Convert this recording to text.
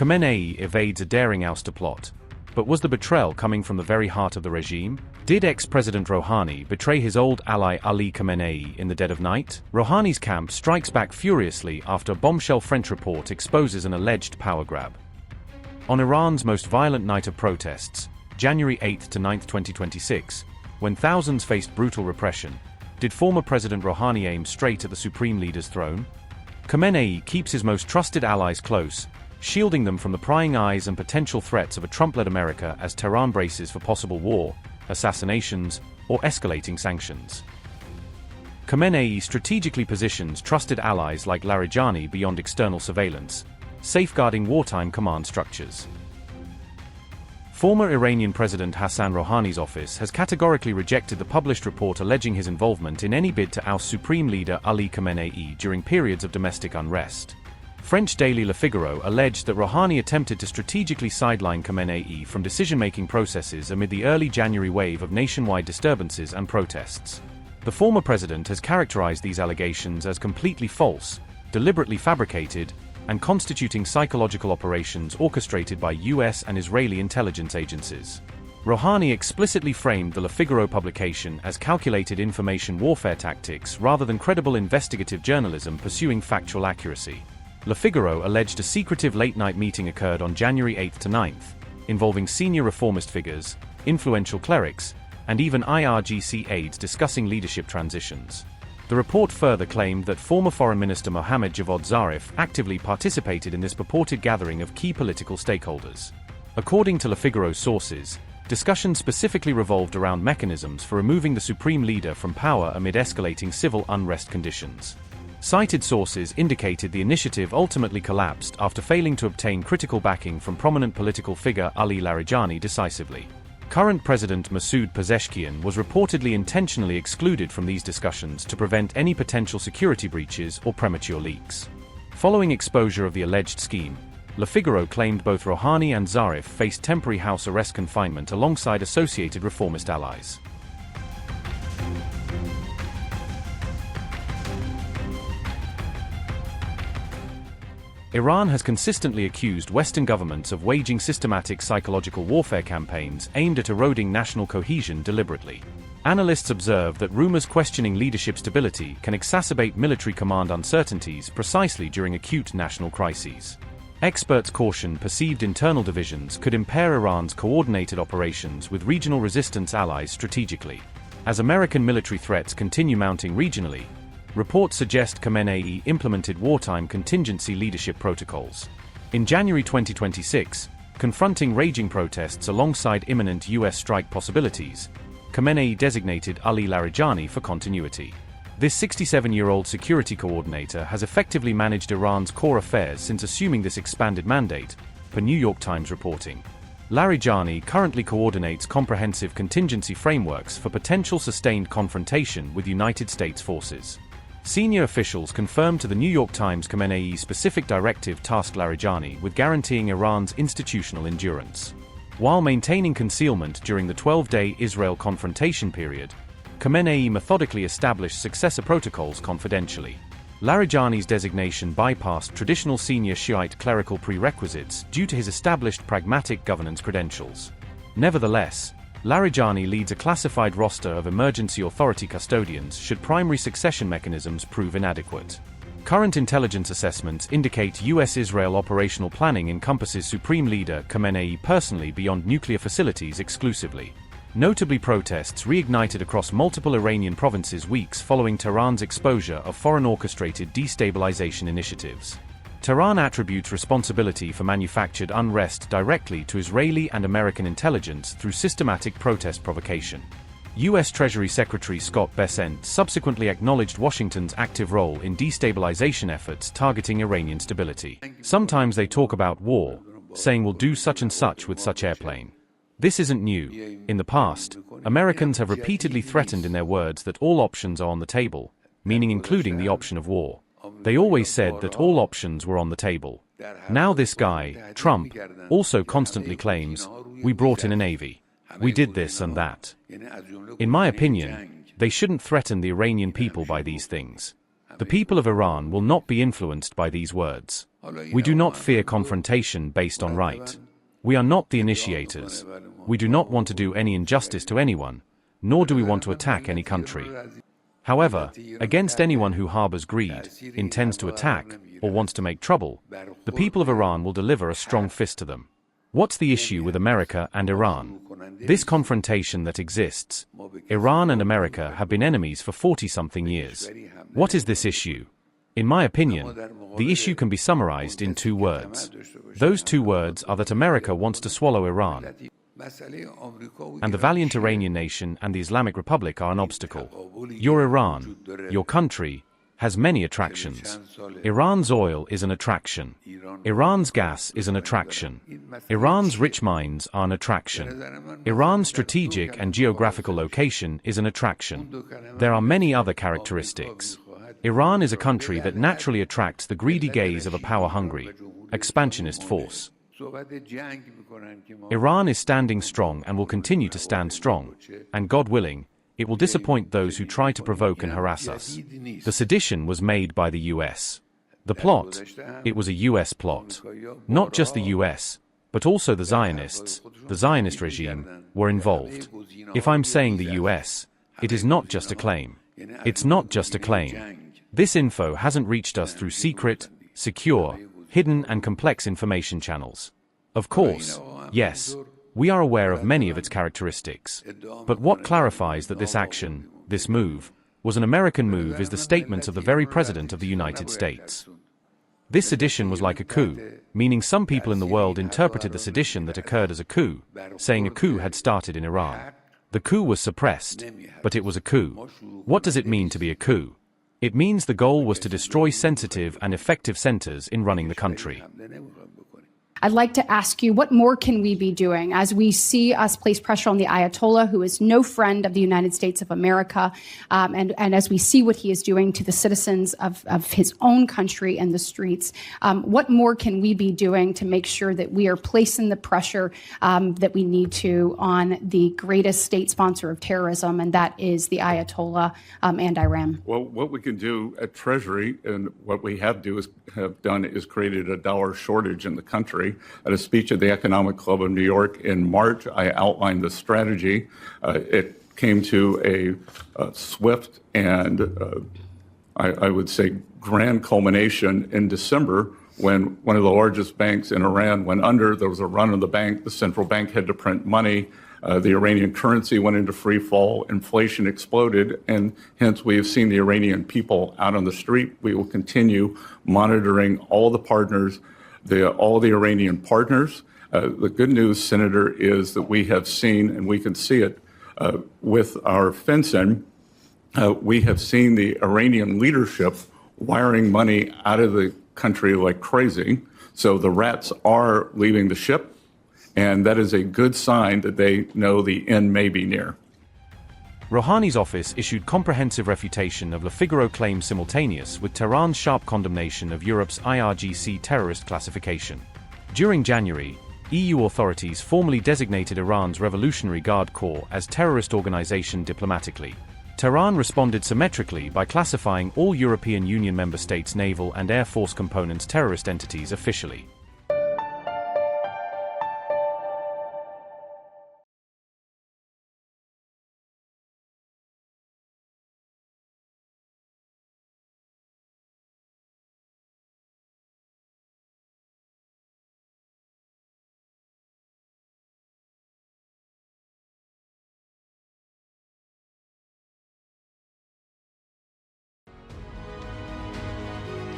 Khamenei evades a daring ouster plot. But was the betrayal coming from the very heart of the regime? Did ex-President Rouhani betray his old ally Ali Khamenei in the dead of night? Rouhani's camp strikes back furiously after a bombshell French report exposes an alleged power grab. On Iran's most violent night of protests, January 8 to 9, 2026, when thousands faced brutal repression, did former President Rouhani aim straight at the supreme leader's throne? Khamenei keeps his most trusted allies close, shielding them from the prying eyes and potential threats of a Trump-led America as Tehran braces for possible war, assassinations, or escalating sanctions. Khamenei strategically positions trusted allies like Larijani beyond external surveillance, safeguarding wartime command structures. Former Iranian President Hassan Rouhani's office has categorically rejected the published report alleging his involvement in any bid to oust Supreme Leader Ali Khamenei during periods of domestic unrest. French daily Le Figaro alleged that Rouhani attempted to strategically sideline Khamenei from decision-making processes amid the early January wave of nationwide disturbances and protests. The former president has characterized these allegations as completely false, deliberately fabricated, and constituting psychological operations orchestrated by US and Israeli intelligence agencies. Rouhani explicitly framed the Le Figaro publication as calculated information warfare tactics rather than credible investigative journalism pursuing factual accuracy. Le Figaro alleged a secretive late-night meeting occurred on January 8 to 9, involving senior reformist figures, influential clerics, and even IRGC aides discussing leadership transitions. The report further claimed that former Foreign Minister Mohammad Zarif actively participated in this purported gathering of key political stakeholders. According to Le Figaro's sources, discussions specifically revolved around mechanisms for removing the supreme leader from power amid escalating civil unrest conditions. Cited sources indicated the initiative ultimately collapsed after failing to obtain critical backing from prominent political figure Ali Larijani decisively. Current President Masoud Pezeshkian was reportedly intentionally excluded from these discussions to prevent any potential security breaches or premature leaks. Following exposure of the alleged scheme, Le Figaro claimed both Rouhani and Zarif faced temporary house arrest confinement alongside associated reformist allies. Iran has consistently accused Western governments of waging systematic psychological warfare campaigns aimed at eroding national cohesion deliberately. Analysts observe that rumors questioning leadership stability can exacerbate military command uncertainties precisely during acute national crises. Experts caution perceived internal divisions could impair Iran's coordinated operations with regional resistance allies strategically. As American military threats continue mounting regionally, reports suggest Khamenei implemented wartime contingency leadership protocols. In January 2026, confronting raging protests alongside imminent US strike possibilities, Khamenei designated Ali Larijani for continuity. This 67-year-old security coordinator has effectively managed Iran's core affairs since assuming this expanded mandate, per New York Times reporting. Larijani currently coordinates comprehensive contingency frameworks for potential sustained confrontation with United States forces. Senior officials confirmed to the New York Times Khamenei's specific directive tasked Larijani with guaranteeing Iran's institutional endurance. While maintaining concealment during the 12-day Israel confrontation period, Khamenei methodically established successor protocols confidentially. Larijani's designation bypassed traditional senior Shiite clerical prerequisites due to his established pragmatic governance credentials. Nevertheless, Larijani leads a classified roster of emergency authority custodians should primary succession mechanisms prove inadequate. Current intelligence assessments indicate US-Israel operational planning encompasses Supreme Leader Khamenei personally beyond nuclear facilities exclusively. Notably, protests reignited across multiple Iranian provinces weeks following Tehran's exposure of foreign-orchestrated destabilization initiatives. Tehran attributes responsibility for manufactured unrest directly to Israeli and American intelligence through systematic protest provocation. U.S. Treasury Secretary Scott Bessent subsequently acknowledged Washington's active role in destabilization efforts targeting Iranian stability. Sometimes they talk about war, saying we'll do such and such with such airplane. This isn't new. In the past, Americans have repeatedly threatened in their words that all options are on the table, meaning including the option of war. They always said that all options were on the table. Now this guy, Trump, also constantly claims, we brought in a navy. We did this and that. In my opinion, they shouldn't threaten the Iranian people by these things. The people of Iran will not be influenced by these words. We do not fear confrontation based on right. We are not the initiators. We do not want to do any injustice to anyone, nor do we want to attack any country. However, against anyone who harbors greed, intends to attack, or wants to make trouble, the people of Iran will deliver a strong fist to them. What's the issue with America and Iran? This confrontation that exists. Iran and America have been enemies for 40-something years. What is this issue? In my opinion, the issue can be summarized in 2 words. Those 2 words are that America wants to swallow Iran, and the valiant Iranian nation and the Islamic Republic are an obstacle. Your Iran, your country, has many attractions. Iran's oil is an attraction. Iran's gas is an attraction. Iran's rich mines are an attraction. Iran's strategic and geographical location is an attraction. There are many other characteristics. Iran is a country that naturally attracts the greedy gaze of a power-hungry, expansionist force. Iran is standing strong and will continue to stand strong, and God willing, it will disappoint those who try to provoke and harass us. The sedition was made by the US. The plot, it was a US plot. Not just the US, but also the Zionists, the Zionist regime, were involved. If I'm saying the US, it is not just a claim. It's not just a claim. This info hasn't reached us through secret, secure, hidden and complex information channels. Of course, yes, we are aware of many of its characteristics. But what clarifies that this action, this move, was an American move is the statements of the very President of the United States. This sedition was like a coup, meaning some people in the world interpreted the sedition that occurred as a coup, saying a coup had started in Iran. The coup was suppressed, but it was a coup. What does it mean to be a coup? It means the goal was to destroy sensitive and effective centers in running the country. I'd like to ask you, what more can we be doing as we see us place pressure on the Ayatollah, who is no friend of the United States of America, and as we see what he is doing to the citizens of his own country and the streets? What more can we be doing to make sure that we are placing the pressure that we need to on the greatest state sponsor of terrorism, and that is the Ayatollah and Iran? Well, what we can do at Treasury, and what we have done is created a dollar shortage in the country. At a speech at the Economic Club of New York in March, I outlined the strategy. It came to a swift and, I would say, grand culmination in December when one of the largest banks in Iran went under. There was a run on the bank. The central bank had to print money. The Iranian currency went into free fall. Inflation exploded, and hence we have seen the Iranian people out on the street. We will continue monitoring all the partners, all the Iranian partners. The good news, Senator, is that we have seen, and we can see it with our fencing, we have seen the Iranian leadership wiring money out of the country like crazy. So the rats are leaving the ship, and that is a good sign that they know the end may be near. Rouhani's office issued comprehensive refutation of Figaro claims simultaneous with Tehran's sharp condemnation of Europe's IRGC terrorist classification. During January, EU authorities formally designated Iran's Revolutionary Guard Corps as terrorist organization diplomatically. Tehran responded symmetrically by classifying all European Union member states' naval and air force components terrorist entities officially.